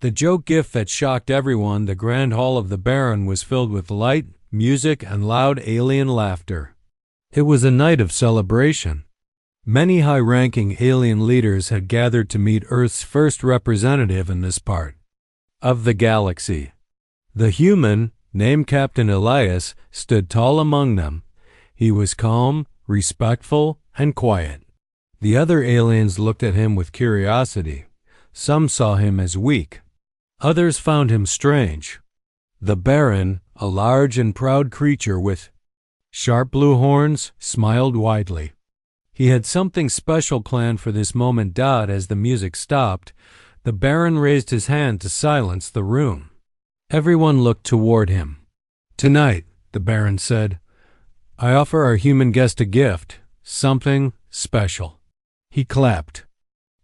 The joke gift that shocked everyone, the grand hall of the Baron was filled with light, music, and loud alien laughter. It was a night of celebration. Many high-ranking alien leaders had gathered to meet Earth's first representative in this part of the galaxy. The human, named Captain Elias, stood tall among them. He was calm, respectful, and quiet. The other aliens looked at him with curiosity. Some saw him as weak. Others found him strange. The Baron, a large and proud creature with sharp blue horns, smiled widely. He had something special planned for this moment. As the music stopped, the Baron raised his hand to silence the room. Everyone looked toward him. "Tonight," the Baron said, "I offer our human guest a gift, something special." He clapped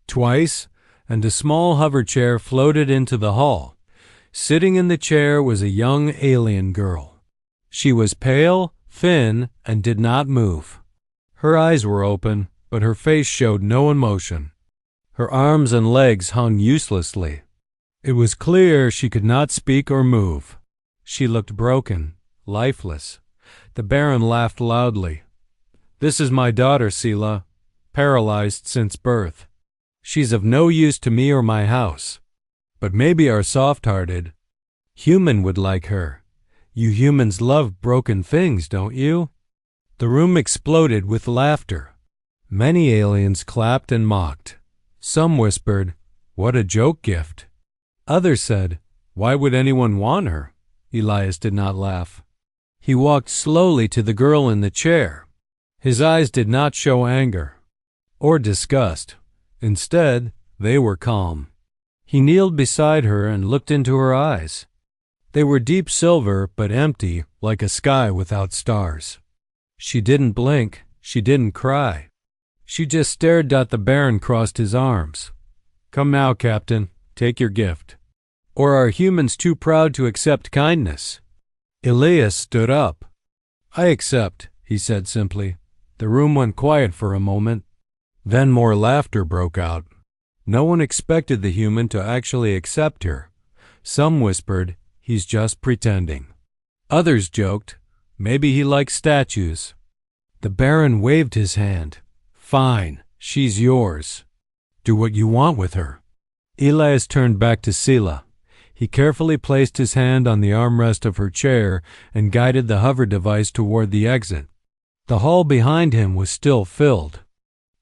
twice, and a small hover chair floated into the hall. Sitting in the chair was a young alien girl. She was pale, thin, and did not move. Her eyes were open, but her face showed no emotion. Her arms and legs hung uselessly. It was clear she could not speak or move. She looked broken, lifeless. The Baron laughed loudly. "This is my daughter, Sela, paralyzed since birth. She's of no use to me or my house. But maybe our soft-hearted human would like her. You humans love broken things, don't you?" The room exploded with laughter. Many aliens clapped and mocked. Some whispered, "What a joke gift." Others said, "Why would anyone want her?" Elias did not laugh. He walked slowly to the girl in the chair. His eyes did not show anger or disgust. Instead, they were calm. He kneeled beside her and looked into her eyes. They were deep silver but empty, like a sky without stars. She didn't blink. She didn't cry. She just stared. The Baron crossed his arms. "Come now, Captain, take your gift. Or are humans too proud to accept kindness?" Elias stood up. "I accept," he said simply. The room went quiet for a moment. Then more laughter broke out. No one expected the human to actually accept her. Some whispered, "He's just pretending." Others joked, "Maybe he likes statues." The Baron waved his hand. "Fine, she's yours. Do what you want with her." Elias turned back to Sela. He carefully placed his hand on the armrest of her chair and guided the hover device toward the exit. The hall behind him was still filled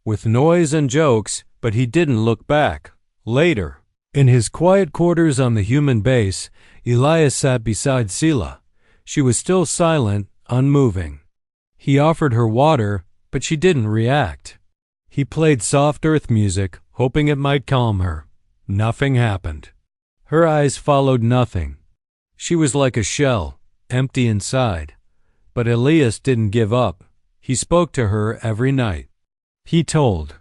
with noise and jokes, but he didn't look back. Later, in his quiet quarters on the human base, Elias sat beside Sela. She was still silent, unmoving. He offered her water, but she didn't react. He played soft earth music, hoping it might calm her. Nothing happened. Her eyes followed nothing. She was like a shell, empty inside. But Elias didn't give up. He spoke to her every night. He told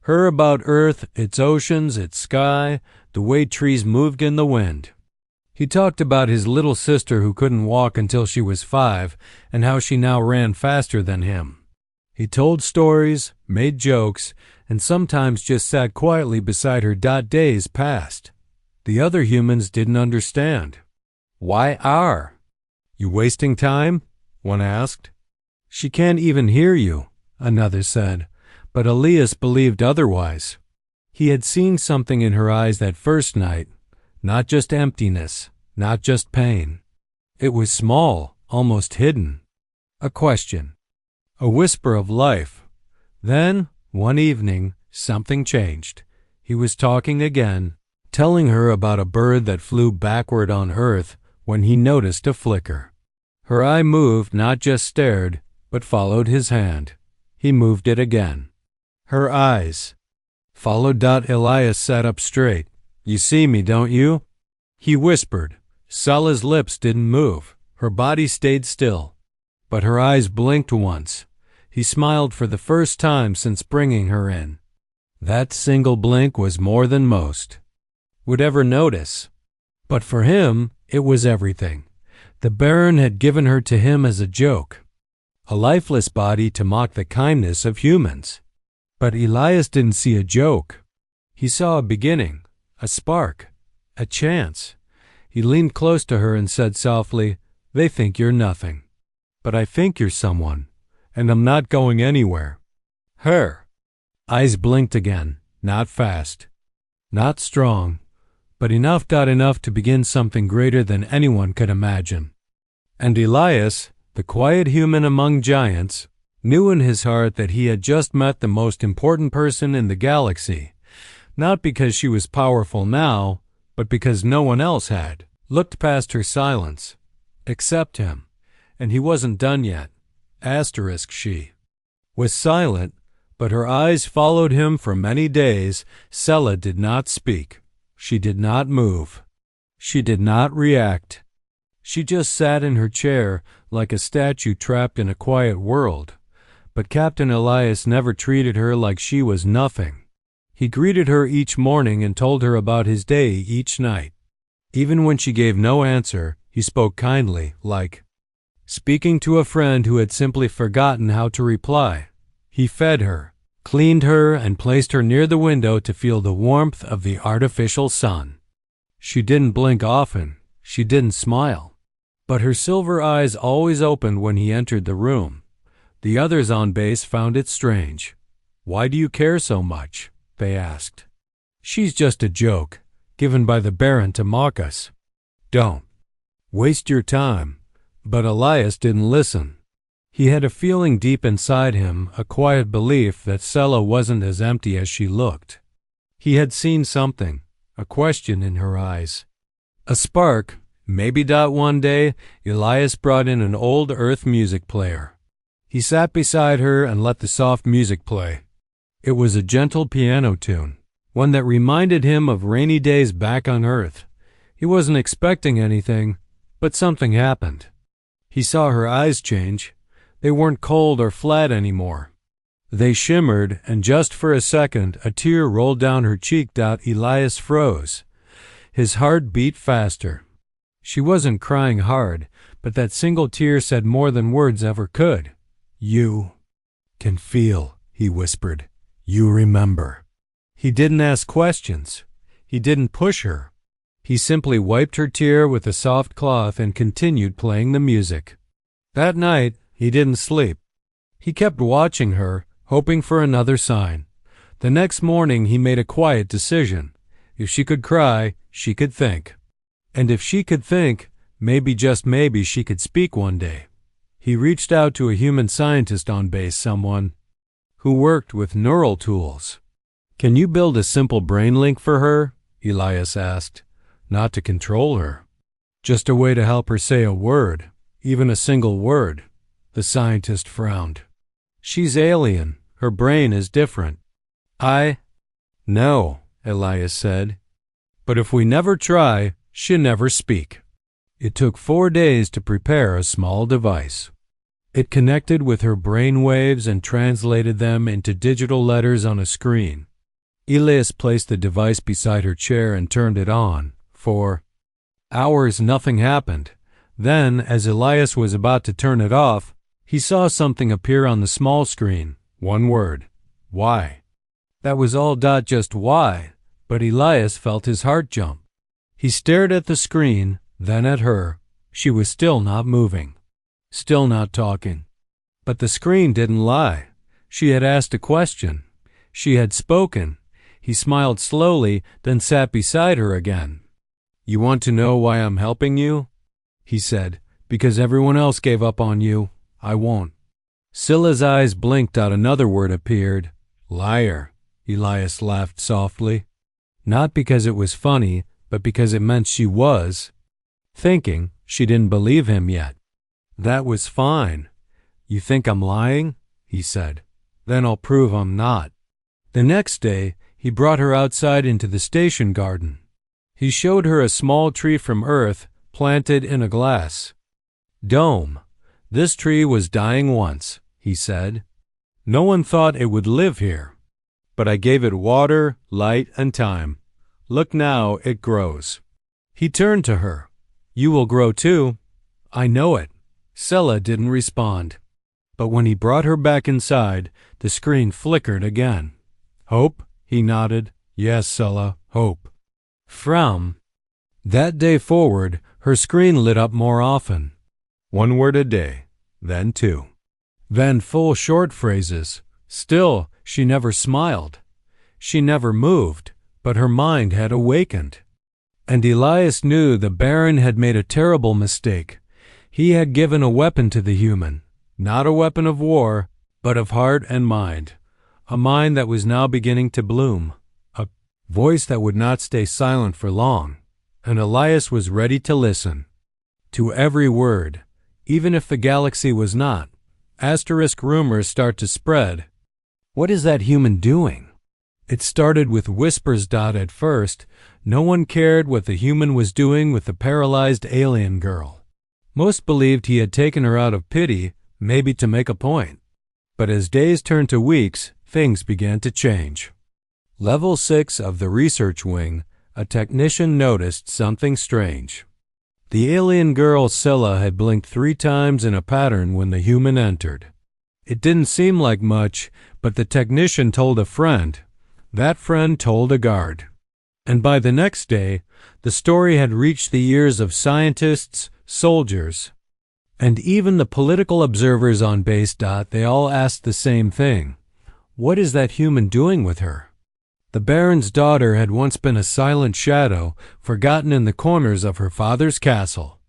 her about Earth, its oceans, its sky, the way trees moved in the wind. He talked about his little sister who couldn't walk until she was 5 and how she now ran faster than him. He told stories, made jokes, and sometimes just sat quietly beside her. Days passed. The other humans didn't understand. "Why are you wasting time?" one asked. "She can't even hear you," another said. But Elias believed otherwise. He had seen something in her eyes that first night, not just emptiness, not just pain. It was small, almost hidden. A question, a whisper of life. Then, one evening, something changed. He was talking again, telling her about a bird that flew backward on Earth when he noticed a flicker. Her eye moved, not just stared, but followed his hand. He moved it again. Her eyes followed. Elias sat up straight. "You see me, don't you?" He whispered. Sela's lips didn't move. Her body stayed still. But her eyes blinked once. He smiled for the first time since bringing her in. That single blink was more than most would ever notice. But for him, it was everything. The Baron had given her to him as a joke, a lifeless body to mock the kindness of humans. But Elias didn't see a joke. He saw a beginning, a spark, A chance. He leaned close to her and said softly, "They think you're nothing. But I think you're someone, and I'm not going anywhere." Her eyes blinked again, not fast, not strong, but enough to begin something greater than anyone could imagine. And Elias, the quiet human among giants, knew in his heart that he had just met the most important person in the galaxy, not because she was powerful now, but because no one else had looked past her silence, except him, and he wasn't done yet. She was silent, but her eyes followed him for many days. Sela did not speak. She did not move. She did not react. She just sat in her chair like a statue trapped in a quiet world. But Captain Elias never treated her like she was nothing. He greeted her each morning and told her about his day each night. Even when she gave no answer, he spoke kindly, like speaking to a friend who had simply forgotten how to reply. He fed her, cleaned her, and placed her near the window to feel the warmth of the artificial sun. She didn't blink often. She didn't smile. But her silver eyes always opened when he entered the room. The others on base found it strange. "Why do you care so much?" they asked. "She's just a joke, given by the Baron to mock us. Don't waste your time." But Elias didn't listen. He had a feeling deep inside him, a quiet belief that Sela wasn't as empty as she looked. He had seen something, a question in her eyes. A spark, maybe. One day, Elias brought in an old Earth music player. He sat beside her and let the soft music play. It was a gentle piano tune, one that reminded him of rainy days back on Earth. He wasn't expecting anything, but something happened. He saw her eyes change. They weren't cold or flat anymore. They shimmered, and just for a second, a tear rolled down her cheek. Elias froze. His heart beat faster. She wasn't crying hard, but that single tear said more than words ever could. "You can feel," he whispered. "You remember." He didn't ask questions. He didn't push her. He simply wiped her tear with a soft cloth and continued playing the music. That night, he didn't sleep. He kept watching her, hoping for another sign. The next morning, he made a quiet decision. If she could cry, she could think. And if she could think, maybe, just maybe, she could speak one day. He reached out to a human scientist on base, someone who worked with neural tools. "Can you build a simple brain link for her?" Elias asked. "Not to control her. Just a way to help her say a word, even a single word." The scientist frowned. "She's alien. Her brain is different." "I know," Elias said. "But if we never try, she'll never speak." It took 4 days to prepare a small device. It connected with her brain waves and translated them into digital letters on a screen. Elias placed the device beside her chair and turned it on. For hours nothing happened. Then, as Elias was about to turn it off, he saw something appear on the small screen. One word. "Why?" That was all. Just why? But Elias felt his heart jump. He stared at the screen, then at her. She was still not moving, still not talking. But the screen didn't lie. She had asked a question. She had spoken. He smiled slowly, then sat beside her again. "You want to know why I'm helping you?" he said. "Because everyone else gave up on you. I won't." Scylla's eyes blinked. Another word appeared. "Liar." Elias laughed softly. Not because it was funny, but because it meant she was thinking. She didn't believe him yet. "That was fine." "You think I'm lying?" he said. "Then I'll prove I'm not." The next day, he brought her outside into the station garden. He showed her a small tree from Earth planted in a glass dome. "This tree was dying once," he said. "No one thought it would live here. But I gave it water, light, and time. Look now, it grows." He turned to her. "You will grow too." "I know it." Sela didn't respond. But when he brought her back inside, the screen flickered again. "Hope?" he nodded. "Yes, Sela, hope." From That day forward, her screen lit up more often. One word a day, then two. Then full short phrases. Still, she never smiled. She never moved, but her mind had awakened. And Elias knew the Baron had made a terrible mistake. He had given a weapon to the human, not a weapon of war, but of heart and mind. A mind that was now beginning to bloom. A voice that would not stay silent for long. And Elias was ready to listen. To every word, even if the galaxy was not. Asterisk rumors start to spread. What is that human doing? It started with whispers. At first, no one cared what the human was doing with the paralyzed alien girl. Most believed he had taken her out of pity, maybe to make a point. But as days turned to weeks, things began to change. Level 6 of the research wing, a technician noticed something strange. The alien girl Scylla had blinked 3 times in a pattern when the human entered. It didn't seem like much, but the technician told a friend. That friend told a guard. And by the next day, the story had reached the ears of scientists, soldiers, and even the political observers on base. They all asked the same thing. What is that human doing with her? The Baron's daughter had once been a silent shadow, forgotten in the corners of her father's castle.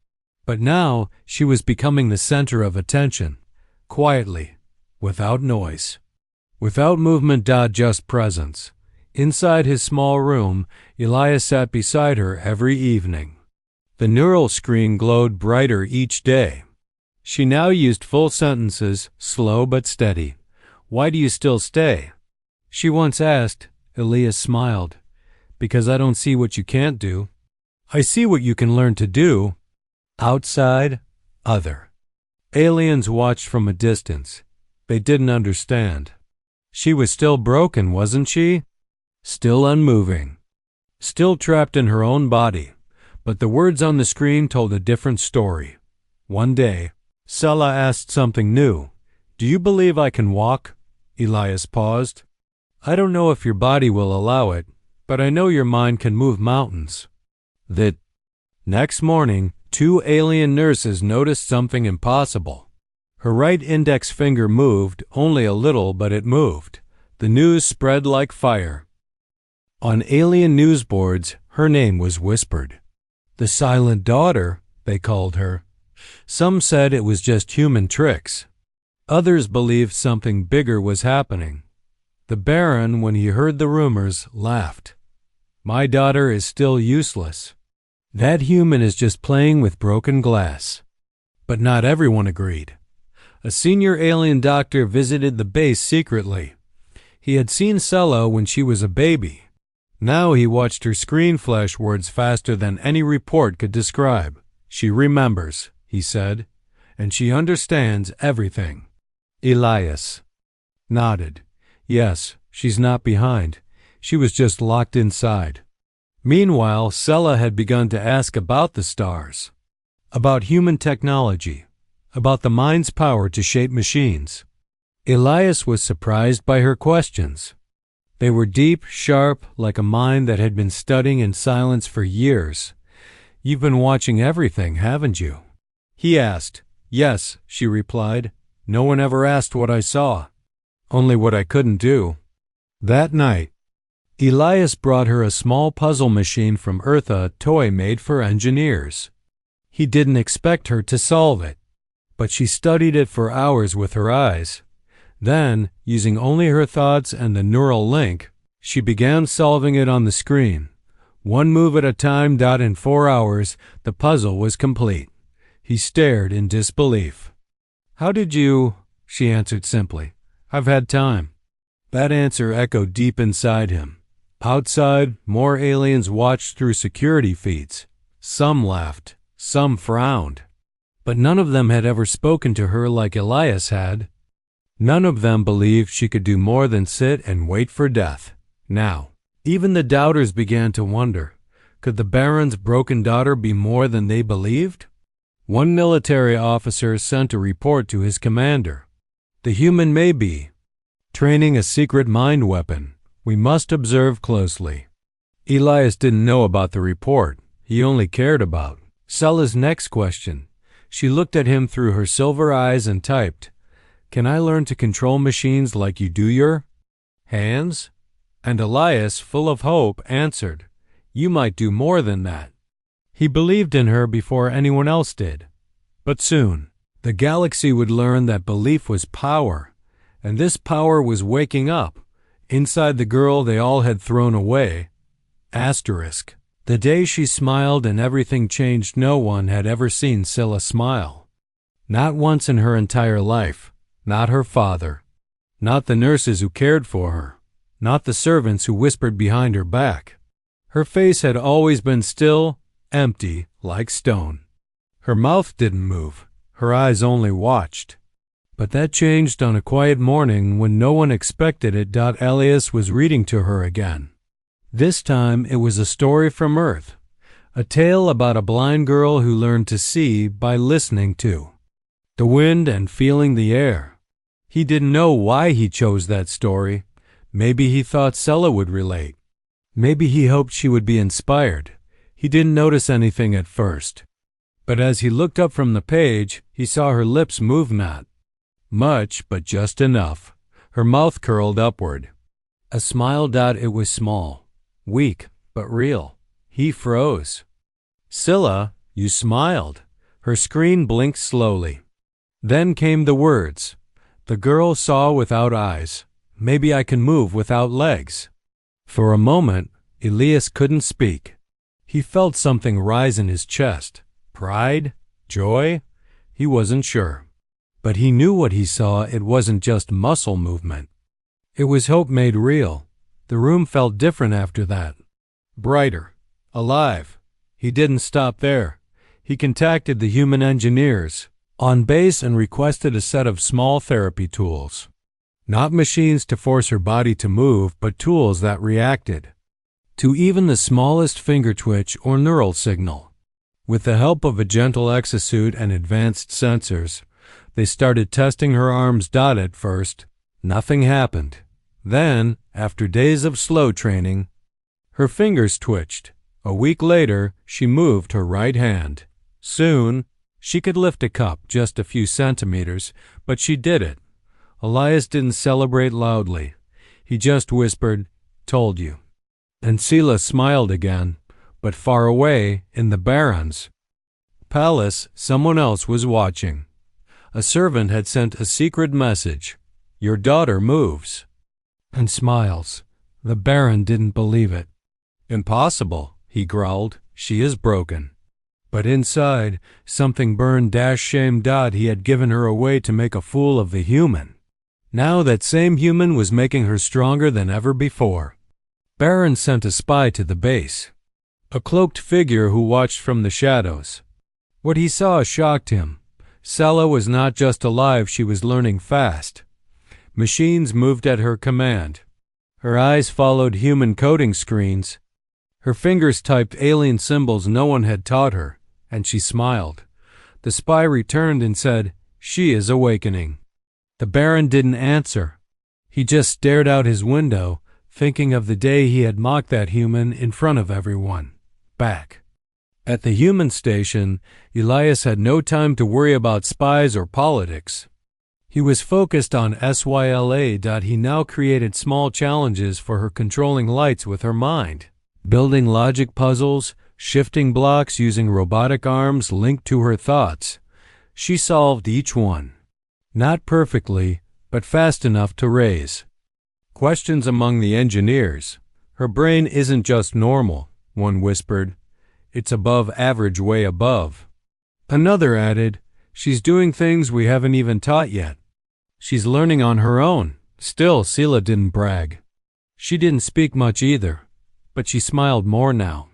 But now she was becoming the center of attention, quietly, without noise, without movement. Just presence. Inside his small room, Elias sat beside her every evening. The neural screen glowed brighter each day. She now used full sentences, slow but steady. Why do you still stay? She once asked. Elias smiled. Because I don't see what you can't do. I see what you can learn to do. Outside, other. Aliens watched from a distance. They didn't understand. She was still broken, wasn't she? Still unmoving. Still trapped in her own body. But the words on the screen told a different story. One day, Scylla asked something new. Do you believe I can walk? Elias paused. I don't know if your body will allow it, but I know your mind can move mountains. The next morning, 2 alien nurses noticed something impossible. Her right index finger moved, only a little, but it moved. The news spread like fire. On alien news boards, her name was whispered. The silent daughter, they called her. Some said it was just human tricks. Others believed something bigger was happening. The Baron, when he heard the rumors, laughed. My daughter is still useless. That human is just playing with broken glass. But not everyone agreed. A senior alien doctor visited the base secretly. He had seen Scylla when she was a baby. Now he watched her screen flash words faster than any report could describe. She remembers, he said, and she understands everything. Elias nodded. Yes, she's not behind. She was just locked inside. Meanwhile, Scylla had begun to ask about the stars, about human technology, about the mind's power to shape machines. Elias was surprised by her questions. They were deep, sharp, like a mind that had been studying in silence for years. You've been watching everything, haven't you? He asked. Yes, she replied. No one ever asked what I saw. Only what I couldn't do. That night, Elias brought her a small puzzle machine from Eartha, a toy made for engineers. He didn't expect her to solve it, but she studied it for hours with her eyes. Then, using only her thoughts and the neural link, she began solving it on the screen. One move at a time. In 4 hours, the puzzle was complete. He stared in disbelief. How did you? She answered simply. I've had time. That answer echoed deep inside him. Outside, more aliens watched through security feeds. Some laughed, some frowned. But none of them had ever spoken to her like Elias had. None of them believed she could do more than sit and wait for death. Now, even the doubters began to wonder, could the Baron's broken daughter be more than they believed? One military officer sent a report to his commander. The human may be training a secret mind weapon. We must observe closely. Elias didn't know about the report. he only cared about. Scylla's next question. She looked at him through her silver eyes and typed, "Can I learn to control machines like you do your hands?" And Elias, full of hope, answered, "You might do more than that." He believed in her before anyone else did. But soon, the galaxy would learn that belief was power, and this power was waking up inside the girl they all had thrown away. Asterisk. The day she smiled and everything changed, no one had ever seen Scylla smile. Not once in her entire life. Not her father. Not the nurses who cared for her. Not the servants who whispered behind her back. Her face had always been still, empty, like stone. Her mouth didn't move. Her eyes only watched. But that changed on a quiet morning when no one expected it. Elias was reading to her again. This time it was a story from Earth, a tale about a blind girl who learned to see by listening to the wind and feeling the air. He didn't know why he chose that story. Maybe he thought Scylla would relate. Maybe he hoped she would be inspired. He didn't notice anything at first. But as he looked up from the page, he saw her lips move, not much, but just enough. Her mouth curled upward. A smile. It was small. Weak, but real. He froze. "Scylla, you smiled." Her screen blinked slowly. Then came the words. The girl saw without eyes. "Maybe I can move without legs." For a moment, Elias couldn't speak. He felt something rise in his chest. Pride? Joy? He wasn't sure. But he knew what he saw. It wasn't just muscle movement. It was hope made real. The room felt different after that. Brighter. Alive. He didn't stop there. He contacted the human engineers on base and requested a set of small therapy tools. Not machines to force her body to move, but tools that reacted to even the smallest finger twitch or neural signal. With the help of a gentle exosuit and advanced sensors, they started testing her arms. At first, nothing happened. Then, after days of slow training, her fingers twitched. A week later, she moved her right hand. Soon, she could lift a cup just a few centimeters, but she did it. Elias didn't celebrate loudly. He just whispered, "Told you." And Scylla smiled again, but far away, in the Barrens Palace, someone else was watching. A servant had sent a secret message. "Your daughter moves." And smiles. The Baron didn't believe it. "Impossible," he growled. "She is broken." But inside, something burned. Shame. He had given her away to make a fool of the human. Now that same human was making her stronger than ever before. Baron sent a spy to the base. A cloaked figure who watched from the shadows. What he saw shocked him. Scylla was not just alive, she was learning fast. Machines moved at her command. Her eyes followed human coding screens. Her fingers typed alien symbols no one had taught her, and she smiled. The spy returned and said, "She is awakening." The Baron didn't answer. He just stared out his window, thinking of the day he had mocked that human in front of everyone. Back at the human station, Elias had no time to worry about spies or politics. He was focused on SYLA. He now created small challenges for her, controlling lights with her mind, building logic puzzles, shifting blocks using robotic arms linked to her thoughts. She solved each one. Not perfectly, but fast enough to raise questions among the engineers. "Her brain isn't just normal," one whispered. "It's above average, way above." Another added, "She's doing things we haven't even taught yet. She's learning on her own." Still, Scylla didn't brag. She didn't speak much either, but she smiled more now.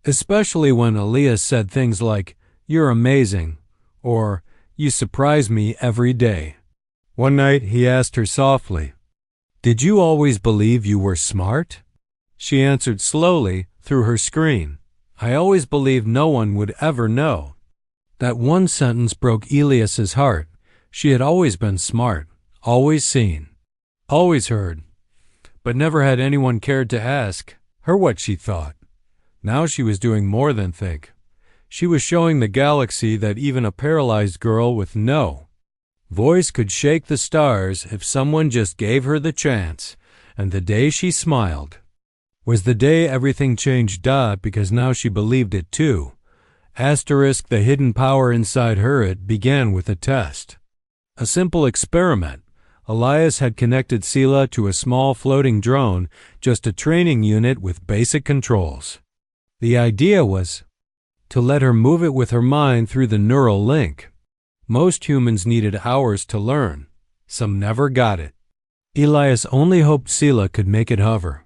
Especially when Elias said things like, "You're amazing," or "You surprise me every day." One night he asked her softly, "Did you always believe you were smart?" She answered slowly through her screen, "I always believed no one would ever know." That one sentence broke Elias's heart. She had always been smart, always seen, always heard, but never had anyone cared to ask her what she thought. Now she was doing more than think. She was showing the galaxy that even a paralyzed girl with no voice could shake the stars if someone just gave her the chance. And the day she smiled was the day everything changed. Because now she believed it too. Asterisk the hidden power inside her. It began with a test. A simple experiment. Elias had connected Sela to a small floating drone, just a training unit with basic controls. The idea was to let her move it with her mind through the neural link. Most humans needed hours to learn. Some never got it. Elias only hoped Sela could make it hover.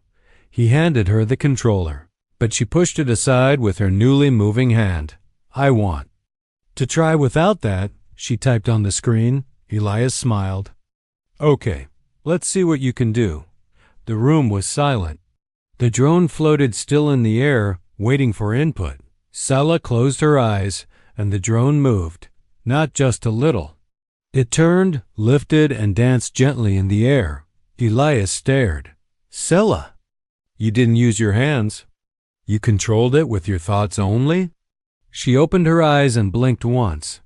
He handed her the controller, but she pushed it aside with her newly moving hand. I want to try without that, she typed on the screen. Elias smiled. Okay, let's see what you can do. The room was silent. The drone floated still in the air, waiting for input. Sela closed her eyes, and the drone moved, not just a little. It turned, lifted, and danced gently in the air. Elias stared. Sela, you didn't use your hands. You controlled it with your thoughts only? She opened her eyes and blinked once.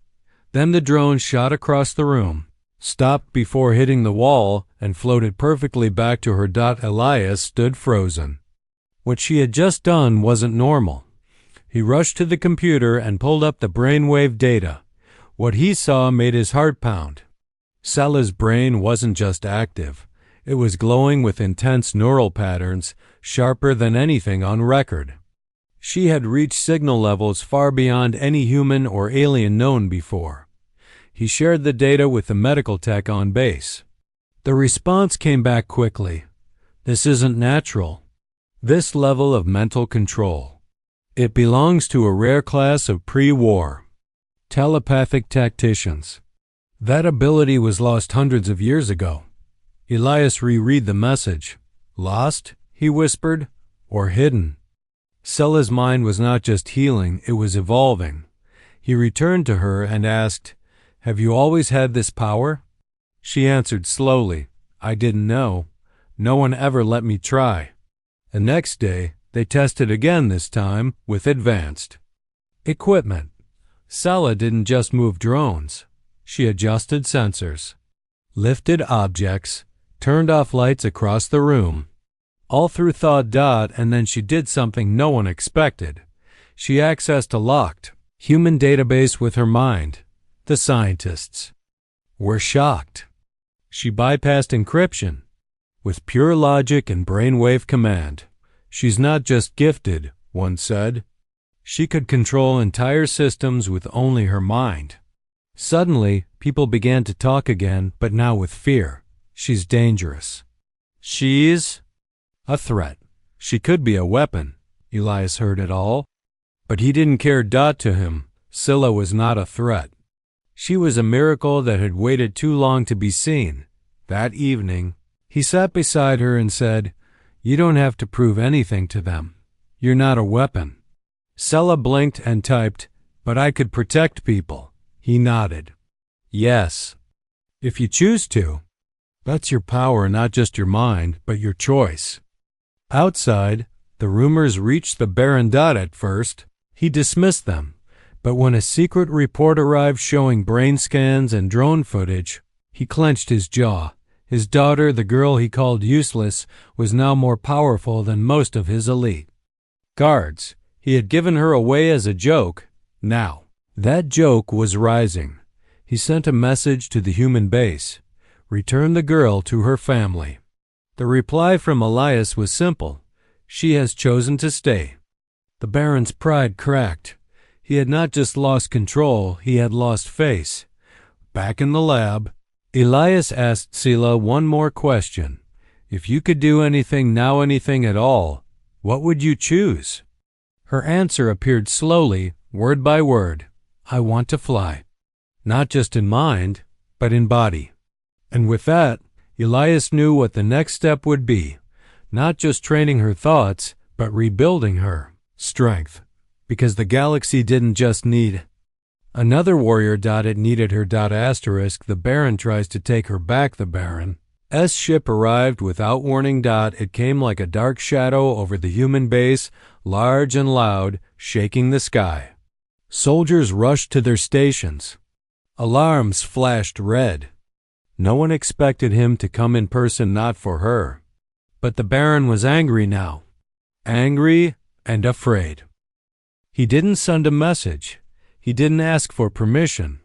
Then the drone shot across the room, stopped before hitting the wall, and floated perfectly back to her. Elias stood frozen. What she had just done wasn't normal. He rushed to the computer and pulled up the brainwave data. What he saw made his heart pound. Sela's brain wasn't just active. It was glowing with intense neural patterns, sharper than anything on record. She had reached signal levels far beyond any human or alien known before. He shared the data with the medical tech on base. The response came back quickly. This isn't natural. This level of mental control. It belongs to a rare class of pre-war telepathic tacticians. That ability was lost hundreds of years ago. Elias reread the message. Lost, he whispered, or hidden? Sela's mind was not just healing, it was evolving. He returned to her and asked, Have you always had this power? She answered slowly, I didn't know. No one ever let me try. The next day, they tested again, this time with advanced equipment. Sela didn't just move drones. She adjusted sensors, lifted objects, turned off lights across the room. All through thought. And then she did something no one expected. She accessed a locked human database with her mind. The scientists were shocked. She bypassed encryption. With pure logic and brainwave command. She's not just gifted, one said. She could control entire systems with only her mind. Suddenly, people began to talk again, but now with fear. She's dangerous. She's a threat. She could be a weapon. Elias heard it all. But he didn't care. To him, Sela was not a threat. She was a miracle that had waited too long to be seen. That evening, he sat beside her and said, You don't have to prove anything to them. You're not a weapon. Sela blinked and typed, But I could protect people. He nodded. Yes. If you choose to. That's your power, not just your mind, but your choice. Outside, the rumors reached the Baron. At first, he dismissed them. But when a secret report arrived showing brain scans and drone footage, he clenched his jaw. His daughter, the girl he called useless, was now more powerful than most of his elite guards. He had given her away as a joke. Now, that joke was rising. He sent a message to the human base. Return the girl to her family. The reply from Elias was simple. She has chosen to stay. The Baron's pride cracked. He had not just lost control, he had lost face. Back in the lab, Elias asked Sela one more question. If you could do anything now, anything at all, what would you choose? Her answer appeared slowly, word by word. I want to fly. Not just in mind, but in body. And with that, Elias knew what the next step would be. Not just training her thoughts, but rebuilding her strength. Because the galaxy didn't just need another warrior. It needed her. Asterisk, the Baron tries to take her back. The Baron S ship arrived without warning. It came like a dark shadow over the human base, large and loud, shaking the sky. Soldiers rushed to their stations. Alarms flashed red. No one expected him to come in person, not for her. But the Baron was angry now. Angry and afraid. He didn't send a message. He didn't ask for permission.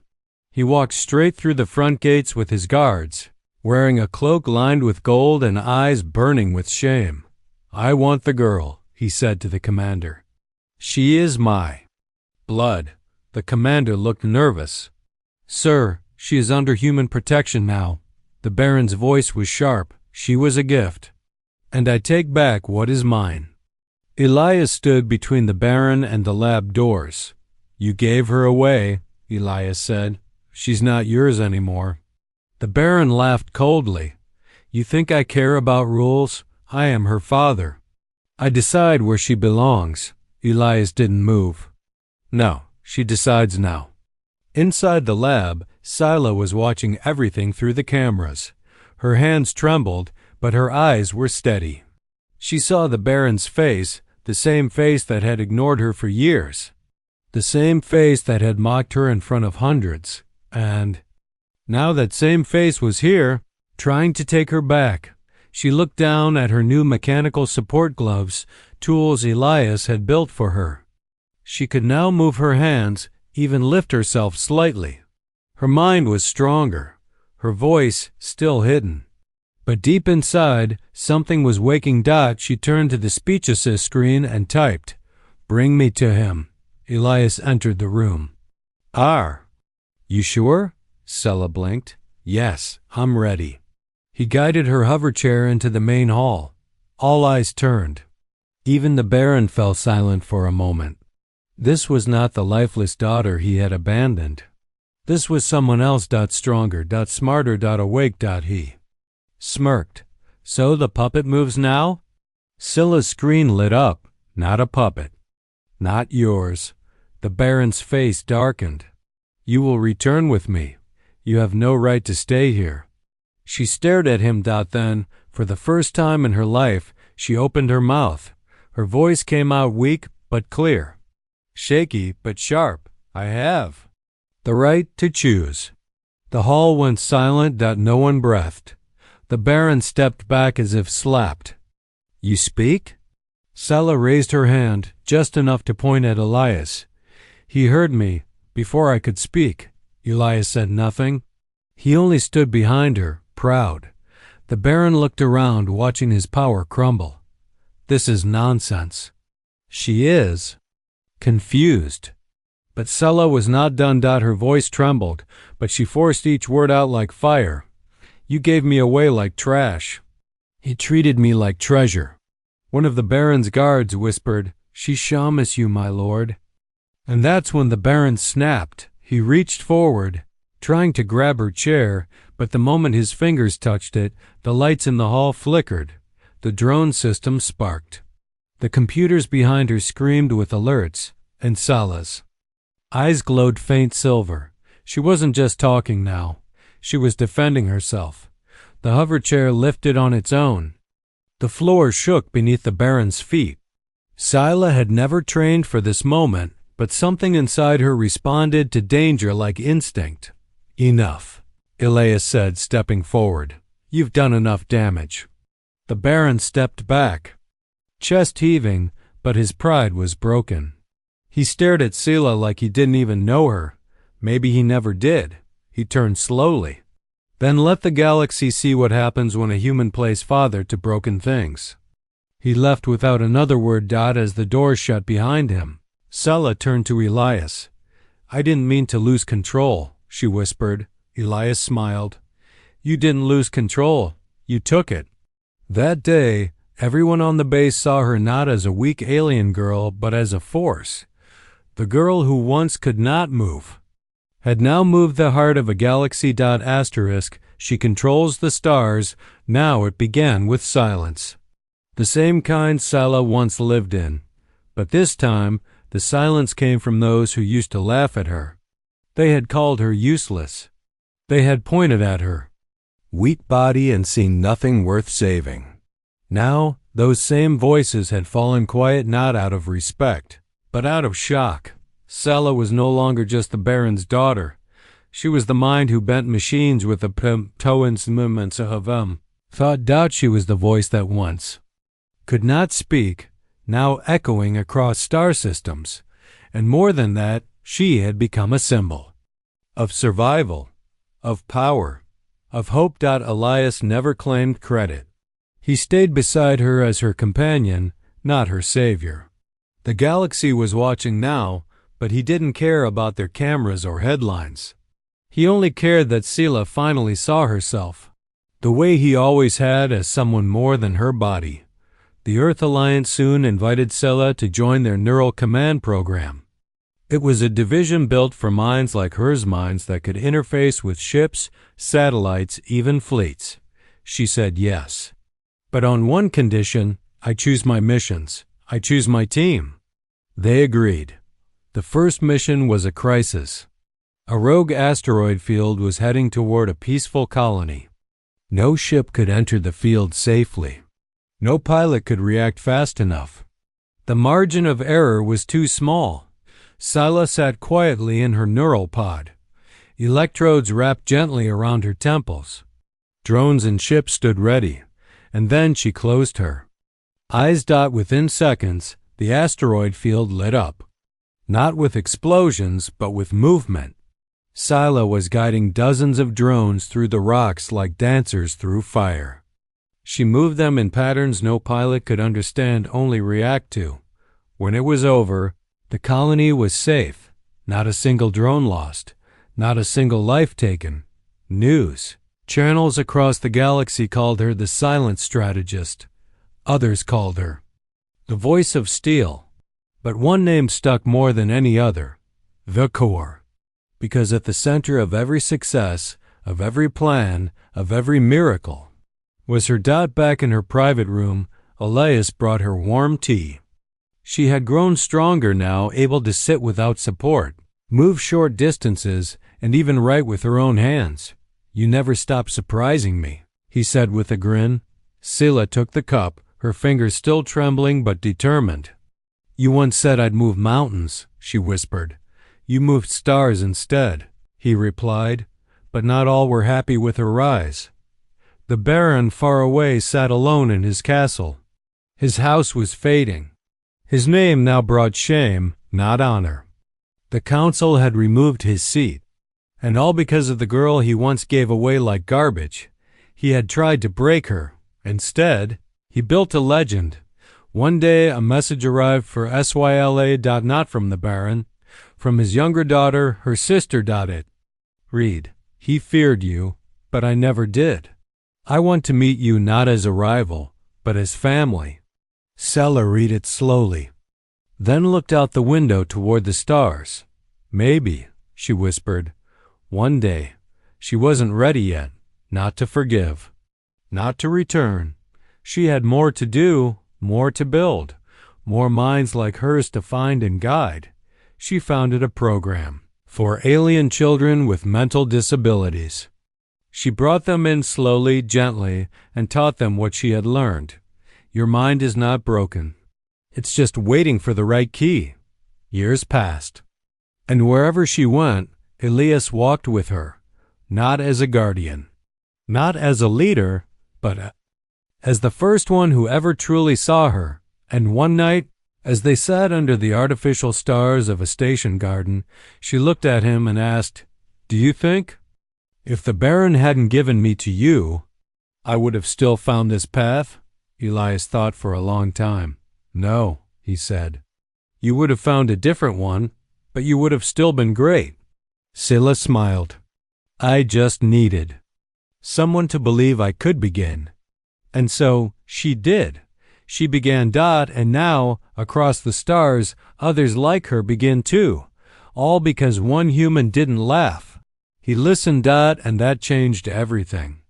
He walked straight through the front gates with his guards, wearing a cloak lined with gold and eyes burning with shame. "I want the girl," he said to the commander. "She is my blood." The commander looked nervous. "Sir, she is under human protection now." The Baron's voice was sharp. "She was a gift, and I take back what is mine." Elias stood between the Baron and the lab doors. "You gave her away," Elias said. "She's not yours anymore." The Baron laughed coldly. "You think I care about rules? I am her father. I decide where she belongs." Elias didn't move. "No, she decides now." Inside the lab, Scylla was watching everything through the cameras. Her hands trembled, but her eyes were steady. She saw the Baron's face, the same face that had ignored her for years. The same face that had mocked her in front of hundreds. And now that same face was here, trying to take her back. She looked down at her new mechanical support gloves, tools Elias had built for her. She could now move her hands, even lift herself slightly. Her mind was stronger, her voice still hidden. But deep inside, something was waking. She turned to the speech assist screen and typed, "Bring me to him." Elias entered the room. You sure?" Scylla blinked. "Yes, I'm ready." He guided her hover chair into the main hall. All eyes turned. Even the Baron fell silent for a moment. This was not the lifeless daughter he had abandoned. This was someone else. Stronger, smarter, awake. He smirked. "So the puppet moves now?" Scylla's screen lit up. "Not a puppet. Not yours." The Baron's face darkened. "You will return with me. You have no right to stay here." She stared at him. Then, for the first time in her life, she opened her mouth. Her voice came out weak but clear. Shaky but sharp. "I have the right to choose." The hall went silent. No one breathed. The Baron stepped back as if slapped. "You speak?" Scylla raised her hand, just enough to point at Elias. "He heard me before I could speak." Elias said nothing. He only stood behind her, proud. The Baron looked around, watching his power crumble. "This is nonsense." "She is." Confused. But Scylla was not done. Her voice trembled, but she forced each word out like fire. "You gave me away like trash. He treated me like treasure." One of the Baron's guards whispered, "She shall miss you, my lord." And that's when the Baron snapped. He reached forward, trying to grab her chair, but the moment his fingers touched it, the lights in the hall flickered. The drone system sparked. The computers behind her screamed with alerts, and Scylla's eyes glowed faint silver. She wasn't just talking now. She was defending herself. The hover chair lifted on its own. The floor shook beneath the Baron's feet. Scylla had never trained for this moment, but something inside her responded to danger like instinct. "Enough," Elias said, stepping forward. "You've done enough damage." The Baron stepped back, chest heaving, but his pride was broken. He stared at Scylla like he didn't even know her. Maybe he never did. He turned slowly. "Then let the galaxy see what happens when a human plays father to broken things." He left without another word. As the door shut behind him, Scylla turned to Elias. "I didn't mean to lose control," she whispered. Elias smiled. "You didn't lose control. You took it." That day, everyone on the base saw her not as a weak alien girl, but as a force. The girl who once could not move had now moved the heart of a galaxy. She controls the stars. Now it began with silence. The same kind Scylla once lived in. But this time, the silence came from those who used to laugh at her. They had called her useless. They had pointed at her. weak body and seen nothing worth saving. Now, those same voices had fallen quiet not out of respect, but out of shock. Sela was no longer just the Baron's daughter. She was the mind who bent machines with the movements of them. Thought she was the voice that once could not speak, now echoing across star systems. And more than that, she had become a symbol of survival, of power, of hope. Elias never claimed credit. He stayed beside her as her companion, not her savior. The galaxy was watching now, but he didn't care about their cameras or headlines. He only cared that Sela finally saw herself, the way he always had, as someone more than her body. The Earth Alliance soon invited Sela to join their neural command program. It was a division built for minds like hers, minds that could interface with ships, satellites, even fleets. She said yes. But on one condition: I choose my missions. I choose my team. They agreed. The first mission was a crisis. A rogue asteroid field was heading toward a peaceful colony. No ship could enter the field safely. No pilot could react fast enough. The margin of error was too small. Sela sat quietly in her neural pod. Electrodes wrapped gently around her temples. Drones and ships stood ready, and then she closed her eyes. Within seconds, the asteroid field lit up. Not with explosions, but with movement. Sela was guiding dozens of drones through the rocks like dancers through fire. She moved them in patterns no pilot could understand, only react to. When it was over, the colony was safe. Not a single drone lost. Not a single life taken. News channels across the galaxy called her the silent strategist. Others called her the voice of steel. But one name stuck more than any other: the core. Because at the center of every success, of every plan, of every miracle, was her. Back in her private room, Elias brought her warm tea. She had grown stronger now, able to sit without support, move short distances, and even write with her own hands. "You never stop surprising me," he said with a grin. Sela took the cup, her fingers still trembling but determined. "You once said I'd move mountains," she whispered. "You moved stars instead," he replied, but not all were happy with her rise. The Baron far away sat alone in his castle. His house was fading. His name now brought shame, not honor. The council had removed his seat, and all because of the girl he once gave away like garbage. He had tried to break her. Instead, he built a legend. One day a message arrived for SYLA. Not from the Baron, from his younger daughter, her sister. It read, "He feared you, but I never did. I want to meet you not as a rival, but as family." Sela read it slowly, then looked out the window toward the stars. "Maybe," she whispered. "One day." She wasn't ready yet, not to forgive, not to return. She had more to do, more to build, more minds like hers to find and guide. She founded a program for alien children with mental disabilities. She brought them in slowly, gently, and taught them what she had learned. Your mind is not broken. It's just waiting for the right key. Years passed, and wherever she went, Elias walked with her, not as a guardian, not as a leader, but as the first one who ever truly saw her. And one night, as they sat under the artificial stars of a station garden, she looked at him and asked, "Do you think, if the Baron hadn't given me to you, I would have still found this path?" Elias thought for a long time. "No," he said. "You would have found a different one, but you would have still been great." Sela smiled. "I just needed someone to believe I could begin." And so she did. She began. And now, across the stars, others like her begin too. All because one human didn't laugh. He listened. And that changed everything.